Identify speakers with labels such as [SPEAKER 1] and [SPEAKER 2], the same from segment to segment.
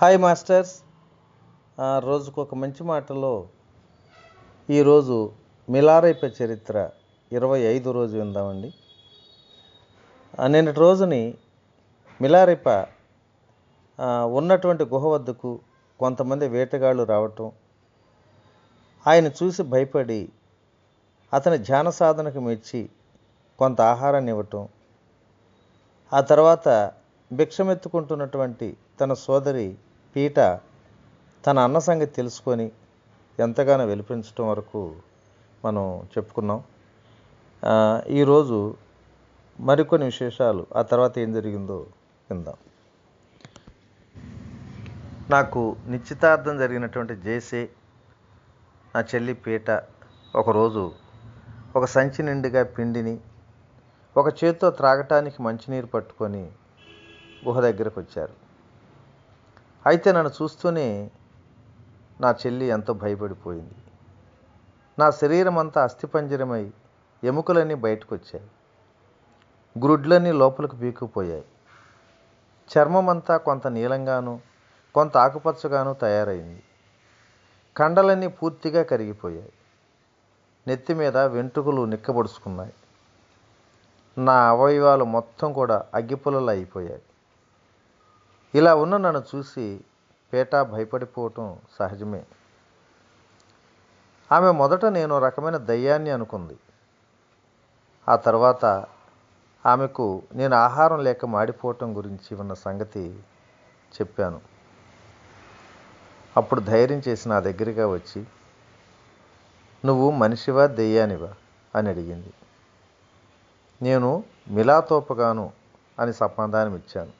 [SPEAKER 1] Hi masters. రోజుకు ఒక మంచి మాటలో ఈరోజు మిలారైప చరిత్ర 25 రోజు విందామండి. నిన్నటి రోజుని మిలారైప ఉన్నటువంటి గుహ వద్దకు కొంతమంది వేటగాళ్ళు రావటం, ఆయన చూసి భయపడి అతని ధ్యాన సాధనకు మెచ్చి కొంత ఆహారాన్ని ఇవ్వటం, ఆ తర్వాత భిక్షమెత్తుకుంటున్నటువంటి తన సోదరి పీట తన అన్న సంగతి తెలుసుకొని ఎంతగానో వెలిపించడం వరకు మనం చెప్పుకున్నాం. ఈరోజు మరికొన్ని విశేషాలు, ఆ తర్వాత ఏం జరిగిందో విందాం. నాకు నిశ్చితార్థం జరిగినటువంటి జేసే, నా చెల్లి పీట ఒకరోజు ఒక సంచి నిండుగా పిండిని ఒక చేత్తో త్రాగటానికి మంచినీరు పట్టుకొని గుహ దగ్గరకు వచ్చారు. అయితే నన్ను చూస్తూనే నా చెల్లి ఎంతో భయపడిపోయింది. నా శరీరం అంతా అస్థిపంజరమై ఎముకలన్నీ బయటకు వచ్చాయి, గ్రుడ్లన్నీ లోపలికి పీక్కుపోయాయి. చర్మం అంతా కొంత నీలంగాను కొంత ఆకుపచ్చగాను తయారైంది. కండలన్నీ పూర్తిగా కరిగిపోయాయి. నెత్తి మీద వెంట్రుకలు నిక్కబొడుచుకున్నాయి. నా అవయవాలు మొత్తం కూడా అగ్గిపుల్లలు అయిపోయాయి. ఇలా ఉన్న నన్ను చూసి పీట భయపడిపోవటం సహజమే. ఆమె మొదట నేను రకమైన దయ్యాన్ని అనుకుంది. ఆ తర్వాత ఆమెకు నేను ఆహారం లేక మాడిపోవటం గురించి ఉన్న సంగతి చెప్పాను. అప్పుడు ధైర్యం చేసి నా దగ్గరగా వచ్చి, నువ్వు మనిషివా దెయ్యానివా అని అడిగింది. నేను మిలాతోపగాను అని సమాధానం ఇచ్చాను.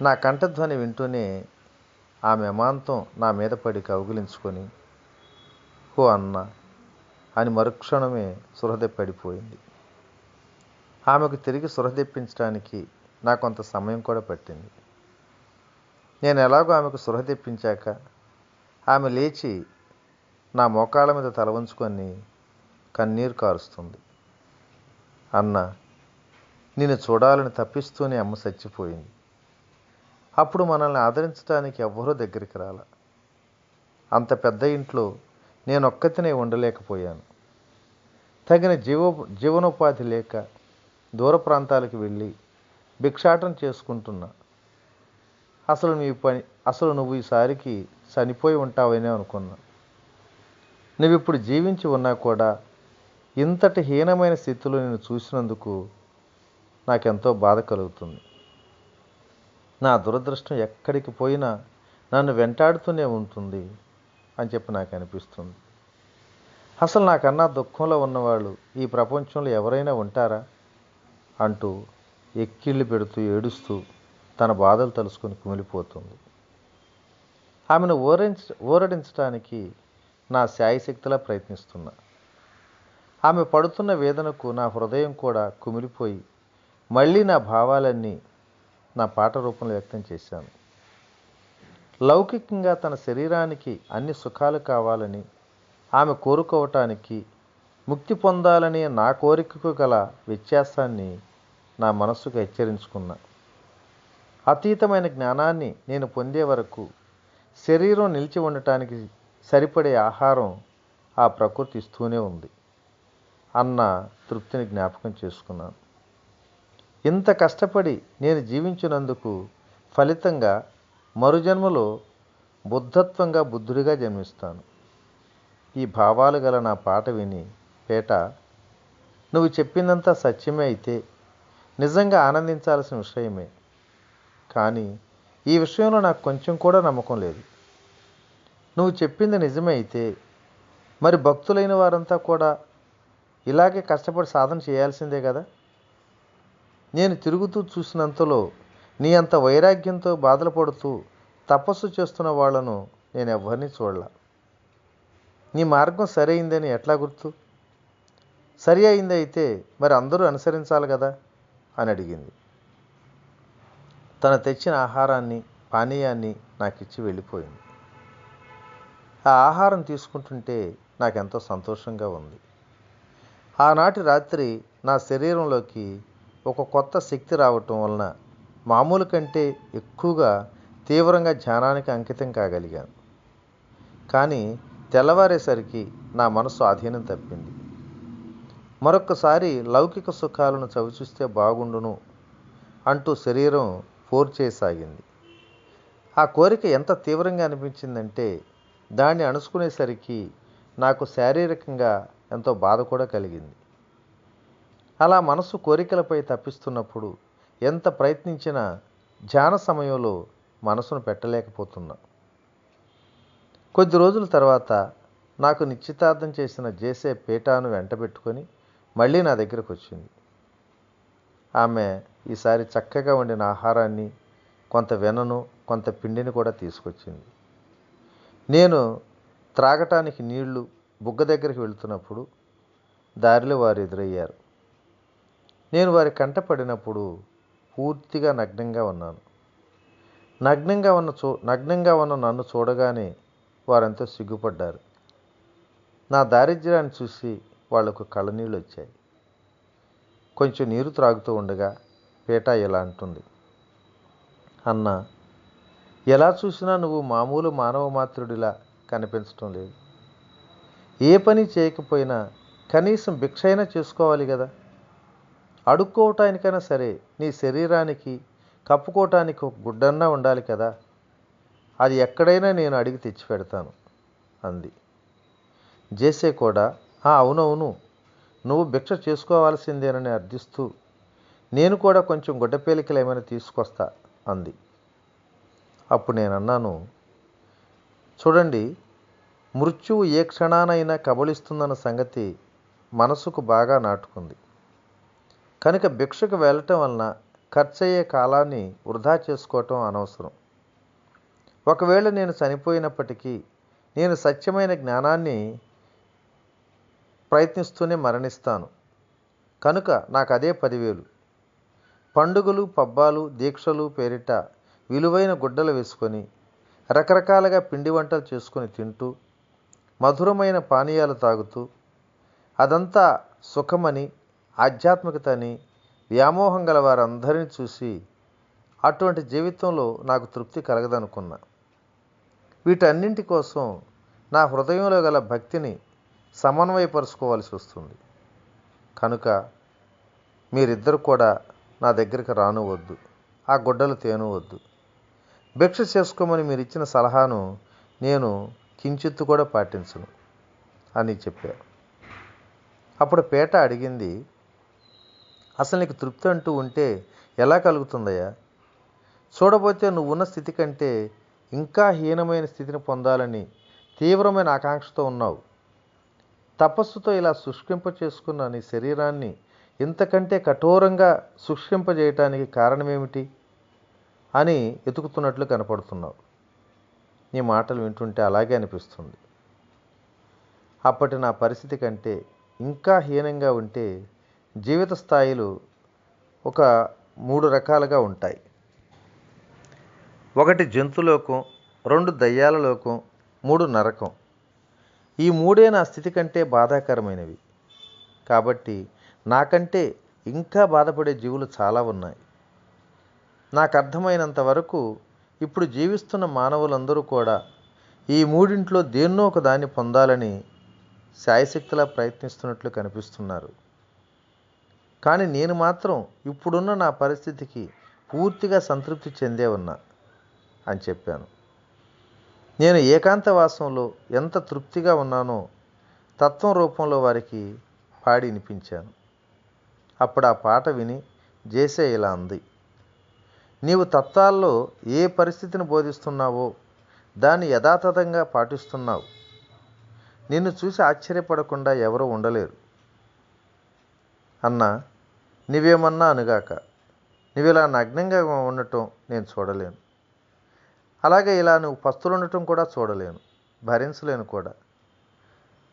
[SPEAKER 1] నా కంఠధ్వని వింటూనే ఆమె అమాంతం నా మీద పడి కౌగిలించుకొని, ఓ అన్న అని మరుక్షణమే సురహ పడిపోయింది. ఆమెకు తిరిగి సురహ తెప్పించడానికి నాకు కొంత సమయం కూడా పట్టింది. నేను ఎలాగో ఆమెకు సురహ తెప్పించాక ఆమె లేచి నా మోకాళ్ళ మీద తల ఉంచుకొని కన్నీరు కారుస్తుంది. అన్న, నిన్ను చూడాలని తప్పిస్తూనే అమ్మ చచ్చిపోయింది. అప్పుడు మనల్ని ఆదరించడానికి ఎవ్వరూ దగ్గరికి రాల. అంత పెద్ద ఇంట్లో నేను ఒక్కతినే ఉండలేకపోయాను. తగిన జీవనోపాధి లేక దూర ప్రాంతాలకు వెళ్ళి భిక్షాటన చేసుకుంటున్నా. అసలు నువ్వు ఈసారికి చనిపోయి ఉంటావనే అనుకున్నా. నువ్వు ఇప్పుడు జీవించి ఉన్నా కూడా ఇంతటి హీనమైన స్థితిలో నేను చూసినందుకు నాకెంతో బాధ కలుగుతుంది. నా దురదృష్టం ఎక్కడికి పోయినా నన్ను వెంటాడుతూనే ఉంటుంది అని చెప్పి నాకు అనిపిస్తుంది. అసలు నాకన్నా దుఃఖంలో ఉన్నవాళ్ళు ఈ ప్రపంచంలో ఎవరైనా ఉంటారా అంటూ ఎక్కిళ్ళు పెడుతూ ఏడుస్తూ తన బాధలు తలుసుకొని కుమిలిపోతుంది. ఆమెను ఊరడించడానికి నా శాయశక్తిలా ప్రయత్నిస్తున్నా. ఆమె పడుతున్న వేదనకు నా హృదయం కూడా కుమిలిపోయి మళ్ళీ నా భావాలన్నీ నా పాట రూపంలో వ్యక్తం చేశాను. లౌకికంగా తన శరీరానికి అన్ని సుఖాలు కావాలని ఆమె కోరుకోవటానికి, ముక్తి పొందాలనే నా కోరికకు గల వ్యత్యాసాన్ని నా మనస్సుకు హెచ్చరించుకున్నా. అతీతమైన జ్ఞానాన్ని నేను పొందే వరకు శరీరం నిలిచి ఉండటానికి సరిపడే ఆహారం ఆ ప్రకృతి ఇస్తూనే ఉంది అన్న తృప్తిని జ్ఞాపకం చేసుకున్నాను. ఇంత కష్టపడి నేను జీవించినందుకు ఫలితంగా మరుజన్మలో బుద్ధత్వంగా బుద్ధుడిగా జన్మిస్తాను. ఈ భావాలు గల నా పాట విని పేట, నువ్వు చెప్పిందంతా సత్యమే అయితే నిజంగా ఆనందించాల్సిన విషయమే. కానీ ఈ విషయంలో నాకు కొంచెం కూడా నమ్మకం లేదు. నువ్వు చెప్పింది నిజమే అయితే మరి భక్తులైన వారంతా కూడా ఇలాగే కష్టపడి సాధన చేయాల్సిందే కదా. నేను తిరుగుతూ చూసినంతలో నీ అంత వైరాగ్యంతో బాధలు పడుతూ తపస్సు చేస్తున్న వాళ్లను నేను ఎవరిని చూడలా. నీ మార్గం సరి అయిందని ఎట్లా గుర్తు? సరి అయింది అయితే మరి అందరూ అనుసరించాలి కదా అని అడిగింది. తను తెచ్చిన ఆహారాన్ని పానీయాన్ని నాకు ఇచ్చి వెళ్ళిపోయింది. ఆ ఆహారం తీసుకుంటుంటే నాకెంతో సంతోషంగా ఉంది. ఆనాటి రాత్రి నా శరీరంలోకి ఒక కొత్త శక్తి రావటం వలన మామూలు కంటే ఎక్కువగా తీవ్రంగా ధ్యానానికి అంకితం కాగలిగాను. కానీ తెల్లవారేసరికి నా మనసు ఆధీనం తప్పింది. మరొక్కసారి లౌకిక సుఖాలను చవిచూస్తే బాగుండును అంటూ శరీరం చేయసాగింది. ఆ కోరిక ఎంత తీవ్రంగా అనిపించిందంటే దాన్ని అణుచుకునేసరికి నాకు శారీరకంగా ఎంతో బాధ కూడా కలిగింది. అలా మనసు కోరికలపై తప్పిస్తున్నప్పుడు ఎంత ప్రయత్నించినా ధ్యాన సమయంలో మనసును పెట్టలేకపోతున్నా. కొద్ది రోజుల తర్వాత నాకు నిశ్చితార్థం చేసిన జేసే పీటాను వెంటబెట్టుకొని మళ్ళీ నా దగ్గరకు వచ్చింది. ఆమె ఈసారి చక్కగా వండిన ఆహారాన్ని, కొంత వెన్నను, కొంత పిండిని కూడా తీసుకొచ్చింది. నేను త్రాగటానికి నీళ్లు బుగ్గ దగ్గరికి వెళుతున్నప్పుడు దారిలో వారు ఎదురయ్యారు. నేను వారి కంట పడినప్పుడు పూర్తిగా నగ్నంగా ఉన్నాను. నగ్నంగా ఉన్న నన్ను చూడగానే వారెంతో సిగ్గుపడ్డారు. నా దారిద్ర్యాన్ని చూసి వాళ్లకు కళ్ళనీళ్ళు వచ్చాయి. కొంచెం నీరు త్రాగుతూ ఉండగా పీట ఇలా అంటుంది, అన్న, ఎలా చూసినా నువ్వు మామూలు మానవ మాత్రుడిలా కనిపించటం లేదు. ఏ పని చేయకపోయినా కనీసం భిక్ష అయినా చేసుకోవాలి కదా. అడుక్కోవటానికైనా సరే నీ శరీరానికి కప్పుకోవటానికి ఒక గుడ్డన్నా ఉండాలి కదా. అది ఎక్కడైనా నేను అడిగి తెచ్చిపెడతాను అంది. జేసే కూడా అవునవును, నువ్వు భిక్ష చేసుకోవాల్సిందేనని అర్థిస్తూ నేను కూడా కొంచెం గుడ్డపేలికలు ఏమైనా తీసుకొస్తా అంది. అప్పుడు నేను అన్నాను, చూడండి, మృత్యువు ఏ క్షణానైనా కబళిస్తుందన్న సంగతి మనసుకు బాగా నాటుకుంది. కనుక భిక్షకు వెళ్ళటం వలన ఖర్చయ్యే కాలాన్ని వృధా చేసుకోవటం అనవసరం. ఒకవేళ నేను చనిపోయినప్పటికీ నేను సత్యమైన జ్ఞానాన్ని ప్రయత్నిస్తూనే మరణిస్తాను. కనుక నాకు అదే 10,000. పండుగలు, పబ్బాలు, దీక్షలు పేరిట విలువైన గుడ్డలు వేసుకొని రకరకాలుగా పిండి వంటలు చేసుకొని తింటూ మధురమైన పానీయాలు తాగుతూ అదంతా సుఖమని, ఆధ్యాత్మికత అని వ్యామోహం గల వారందరినీ చూసి అటువంటి జీవితంలో నాకు తృప్తి కలగదనుకున్నా. వీటన్నింటి కోసం నా హృదయంలో గల భక్తిని సమన్వయపరుచుకోవాల్సి వస్తుంది. కనుక మీరిద్దరు కూడా నా దగ్గరికి రానువద్దు, ఆ గుడ్డలు తేనువద్దు. భిక్ష చేసుకోమని మీరు ఇచ్చిన సలహాను నేను కించిత్తు కూడా పాటించను అని చెప్పారు. అప్పుడు పీట అడిగింది, అసలు నీకు తృప్తి అంటూ ఉంటే ఎలా కలుగుతుందయ్యా? చూడబోతే నువ్వున్న స్థితి కంటే ఇంకా హీనమైన స్థితిని పొందాలని తీవ్రమైన ఆకాంక్షతో ఉన్నావు. తపస్సుతో ఇలా శుష్కింప చేసుకున్న నీ శరీరాన్ని ఇంతకంటే కఠోరంగా శుష్కింపజేయటానికి కారణమేమిటి అని వెతుకుతున్నట్లు కనపడుతున్నావు. నీ మాటలు వింటుంటే అలాగే అనిపిస్తుంది. అప్పటి నా పరిస్థితి కంటే ఇంకా హీనంగా ఉంటే జీవిత స్థాయిలు ఒక 3 రకాలుగా ఉంటాయి. 1 జంతులోకం, 2 దయ్యాల లోకం, 3 నరకం. ఈ 3 నా స్థితి కంటే బాధాకరమైనవి. కాబట్టి నాకంటే ఇంకా బాధపడే జీవులు చాలా ఉన్నాయి. నాకు అర్థమైనంత వరకు ఇప్పుడు జీవిస్తున్న మానవులందరూ కూడా ఈ 3 దేన్నో ఒక దాన్ని పొందాలని శాయశక్తిలా ప్రయత్నిస్తున్నట్లు కనిపిస్తున్నారు. కానీ నేను మాత్రం ఇప్పుడున్న నా పరిస్థితికి పూర్తిగా సంతృప్తి చెందే ఉన్నా అని చెప్పాను. నేను ఏకాంతవాసంలో ఎంత తృప్తిగా ఉన్నానో తత్వం రూపంలో వారికి పాడి వినిపించాను. అప్పుడు ఆ పాట విని జేసే ఇలా అంది, నీవు తత్వాల్లో ఏ పరిస్థితిని బోధిస్తున్నావో దాన్ని యథాతథంగా పాటిస్తున్నావు. నిన్ను చూసి ఆశ్చర్యపడకుండా ఎవరూ ఉండలేరు. అన్నా, నువ్వేమన్నా అనుగాక, నువ్వు ఇలా నగ్నంగా ఉండటం నేను చూడలేను. అలాగే ఇలా నువ్వు పస్తులు ఉండటం కూడా చూడలేను, భరించలేను కూడా.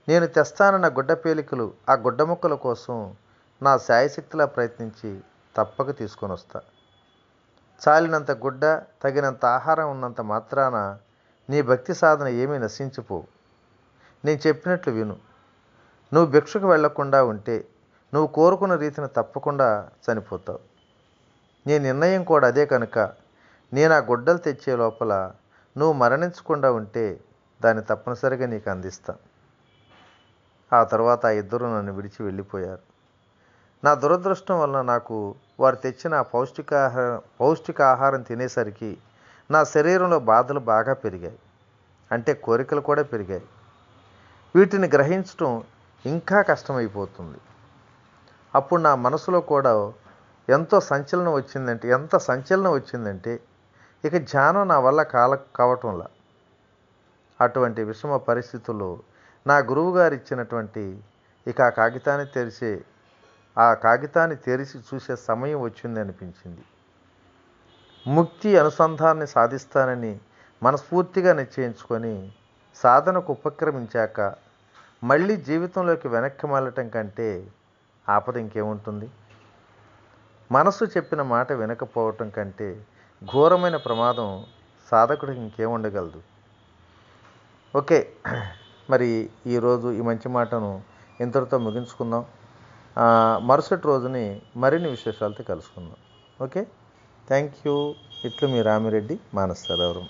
[SPEAKER 1] నేను తెస్తానన్న గుడ్డ పేలికలు, ఆ గుడ్డ ముక్కల కోసం నా శాయశక్తిలా ప్రయత్నించి తప్పక తీసుకొని వస్తా. చాలినంత గుడ్డ, తగినంత ఆహారం ఉన్నంత మాత్రాన నీ భక్తి సాధన ఏమీ నశించిపోవు. నేను చెప్పినట్లు విను. నువ్వు భిక్షకు వెళ్లకుండా ఉంటే నువ్వు కోరుకున్న రీతిని తప్పకుండా చనిపోతావు. నీ నిర్ణయం కూడా అదే కనుక నేను ఆ గుడ్డలు తెచ్చే లోపల నువ్వు మరణించకుండా ఉంటే దాన్ని తప్పనిసరిగా నీకు అందిస్తా. ఆ తర్వాత ఆ ఇద్దరు నన్ను విడిచి వెళ్ళిపోయారు. నా దురదృష్టం వలన నాకు వారు తెచ్చిన పౌష్టికాహారం తినేసరికి నా శరీరంలో బాధలు బాగా పెరిగాయి. అంటే కోరికలు కూడా పెరిగాయి. వీటిని గ్రహించటం ఇంకా కష్టమైపోతుంది. అప్పుడు నా మనసులో కూడా ఎంత సంచలనం వచ్చిందంటే ఇక ధ్యానం నా వల్ల కావటంలా. అటువంటి విషమ పరిస్థితుల్లో నా గురువుగారు ఇచ్చినటువంటి ఇక ఆ కాగితాన్ని తెరిచి చూసే సమయం వచ్చింది అనిపించింది. ముక్తి అనుసంధానాన్ని సాధిస్తానని మనస్ఫూర్తిగా నిశ్చయించుకొని సాధనకు ఉపక్రమించాక మళ్ళీ జీవితంలోకి వెనక్కి మళ్ళటం కంటే ఆపద ఇంకేముంటుంది? మనసు చెప్పిన మాట వినకపోవటం కంటే ఘోరమైన ప్రమాదం సాధకుడికి ఇంకేముండగలదు? ఓకే, మరి ఈరోజు ఈ మంచి మాటను ఇంతటితో ముగించుకుందాం. మరుసటి రోజుని మరిన్ని విశేషాలతో కలుసుకుందాం. Okay, thank you. ఇట్లు మీ రామిరెడ్డి, మానస సరోవరం.